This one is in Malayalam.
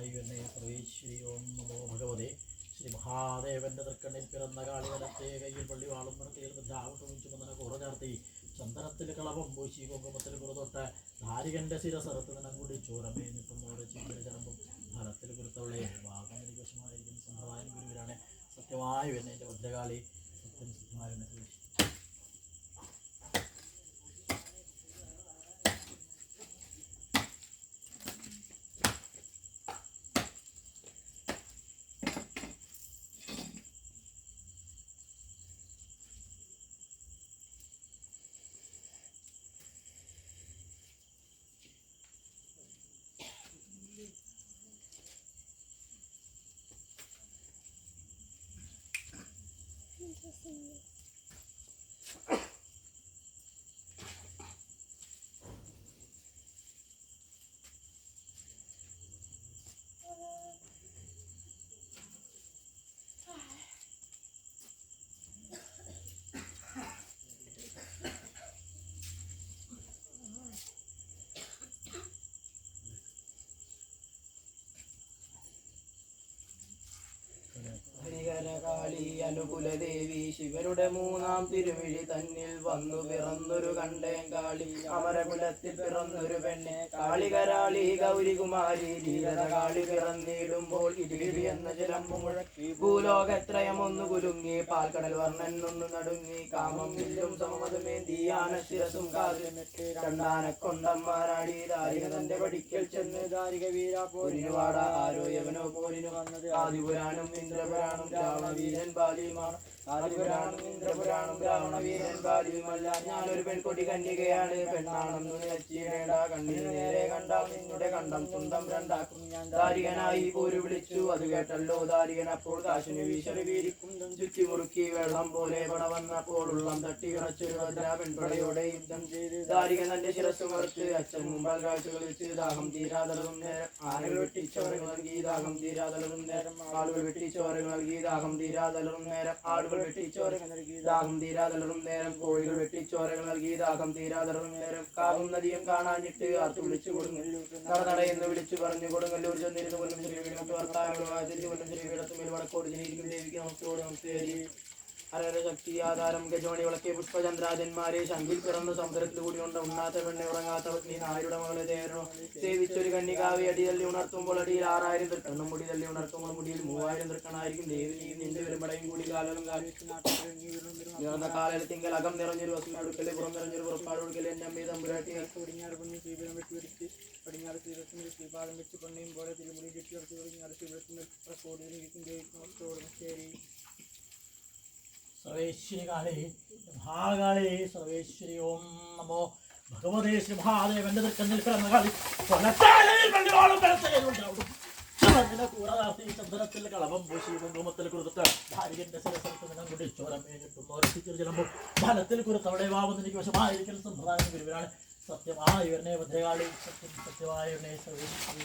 സത്യമായി എന്നെ സർവേശ്വരി ഓം നമോ ഭഗവതേ ശ്രീ മഹാദേവന്റെ തൃക്കണ്ണിൽ പിറന്ന കാളിവലത്തെ കയ്യിൽ പള്ളിവാളും മണക്കയിൽ ബദ്ധാവട്ടുമിച്ചുമെന്ന കുറ ചാർത്തി ചന്ദനത്തിൽ കളവും പൂശി കുങ്കുമത്തിൽ പുറതൊട്ട് ധാരികന്റെ ശിരസറത്ത് നിനങ്കുടി ചോരമേ നിട്ടുന്നോടെ ചീന്തര ചടമ്പും ഫലത്തിൽ കുരുത്തവളെ ഭാഗം എനിക്ക് വശമായിരിക്കുന്ന സമ്പ്രദായം ഗുരുവിനാണ് സത്യമായി എന്നെ എൻ്റെ ഭദ്രകാളി സത്യം സത്യമായി എന്നെ സർവേശ്വരി. കാളി അനുകുലദേവി ശിവനുടെ മൂന്നാം തിരുമിഴി തന്നിൽ വന്നു പിറന്നൊരു കണ്ടേൻ കാളി അമരകുലത്തിൽ പിറന്നൊരു പെണ്ണെ കാളികരാളി ഗൗരികുമാരി ധീരത കാളി പിറന്നിടുമ്പോൾ ഇടിയിടി എന്ന ചിലമ്പു മുഴക്കി ഭൂലോകത്രയം ഒന്ന് കുലുങ്ങി പാൽക്കടൽ വർണ്ണൻ ഒന്ന് നടുങ്ങി കാമം വില്ലും സമമതുമേന്തി ആന ശിരസും കാതിലുമിട്ട് രണ്ടാനക്കൊണ്ടന്മാരാടി ദാരിക തന്റെ പടിക്കൽ ചെന്ന് ദാരിക വീര പോരിനു വാട ആരോ യവനോ പോരിനു വന്നത് ആദിപുരാണം ഇന്ദ്രപുരാണം രാവണവീരൻ ബാലിയുമാണ് ആദിപുരാണം ഇന്ദ്രപുരാണം രാവണവീരൻ ബാലിയുമല്ല ഞാനൊരു പെൺകുട്ടി കന്യകയാണ് പെണ്ണാണെന്നു നിലച്ചിടേണ്ട കണ്ണിന് നേരെ കണ്ടാൽ നിന്നുടെ കണ്ടം തുണ്ടം രണ്ടാക്കും ഞാൻ ദാരികനായി പോരു വിളിച്ചു അത് കേട്ടല്ലോ ദാരികൻ അപ്പോൾ കാശിന് വീശറി വീരിക്കുന്തം ചുറ്റി മുറുക്കി വെള്ളം പോലെ പട വന്നപ്പോൾ ഉള്ളം തട്ടി വിറച്ചൊരു ഭദ്ര പെൺപടയോടെ യുദ്ധം ചെയ്ത് ദാരികൻ തന്റെ ശിരസ് മറിച്ച് അച്ഛൻ മുമ്പാൽ കാഴ്ച കളിച്ച് ദാഹം തീരാതളതും നേരം ആനകൾ വെട്ടിച്ചോരങ്ങൾ നൽകി ദാഹം തീരാതളതും നേരം ആളുകൾ വെട്ടിച്ചോരങ്ങൾ നൽകി ദാഹം തീരാതളറും നേരം ആളുകൾ വെട്ടിച്ചോരകൾ നൽകി ദാഹം തീരാതളറും നേരം കോഴികൾ വെട്ടിച്ചോരകൾ നൽകി ദാഹം തീരാതളറും നേരം കാവും നദിയും കാണാഞ്ഞിട്ട് ആർത്തു വിളിച്ചു കൊടുങ്ങല്ലൂർ നടനടയെന്ന് വിളിച്ചു പറഞ്ഞു കൊടുങ്ങല്ലൂർ ചെന്നിരുന്നു കൊല്ലം ശ്രീപീഠത്ത് വർത്താനങ്ങളുമായി തിരിച്ചു കൊല്ലം ശ്രീപീഠത്തുമേൽ വടക്കോട് ജനിക്കും ദേവിക്ക് നമസ്തോട് നമസ്തേരി ഹരഹര ശക്തി ആധാരം ഗജോണി വിളക്കെ പുഷ്പചന്ദ്രാജന്മാരെ ശങ്കിൽ പിറന്ന സമുദ്രത്തിൽ കൂടി കൊണ്ട് ഉണ്ണാത്ത പെണ്ണെ ഉറങ്ങാത്ത പത്നി നായരുടെ മകളെ ദേവനോ സേവിച്ചൊരു കന്യകാവി അടി തല്ലി ഉണർത്തുമ്പോൾ അടിയിൽ 6000 തൃക്കണ്ണും മുടി തല്ലി ഉണർത്തുമ്പോൾ മുടിയിൽ 3000 തൃക്കണ്ണായിരിക്കും ദേവി നിന്റെ വരുമ്പടയും കൂടി കാലം കാലിക്കുന്ന കാലൽ തിങ്കൽ അകം നിറഞ്ഞൊരു വസ്തു അടുക്കല് പുറം നിറഞ്ഞൊരു പുറപ്പാട് കൊടുക്കൽ എന്നെ അമ്മയെ തമ്പുരാട്ടി പടിഞ്ഞാറ് പൊന്നി ശ്രീപീഠം വെട്ടിപിടിച്ച് പടിഞ്ഞാറ് ശ്രീരത്ന ശ്രീപാദം വെച്ച് പൊന്നിയും പോലെ തിരുമുടി ചുറ്റി ഉറച്ചു പടിഞ്ഞാറ് ശ്രീപീഠത്തിന് കോടിയിരിക്കും ദേവിക്ക് ശരി. സർവേശ്വരി കാളി മഹാകാളി സർവേശ്വരി ഓം നമോ ഭഗവതേ ശ്രീ മഹാദേവന്റെ തൃക്കണ്ണിൽ പിറന്ന കാളി ചന്ദനത്തിൽ കളവം പൂശി കുങ്കുമത്തിൽ കുറുത്ത് ഭാര്യന്റെ ശിരസത്തിൽ ചോരമേഞ്ഞിട്ടും ഫലത്തിൽ കുറുത്തവിടെ വാവുന്ന എനിക്ക് വശമായിരിക്കൽ സമ്പ്രദായം ഗുരുവിനാണ് സത്യമായ ഭദ്രകാളി സത്യം സത്യമായ സർവേശ്വരി.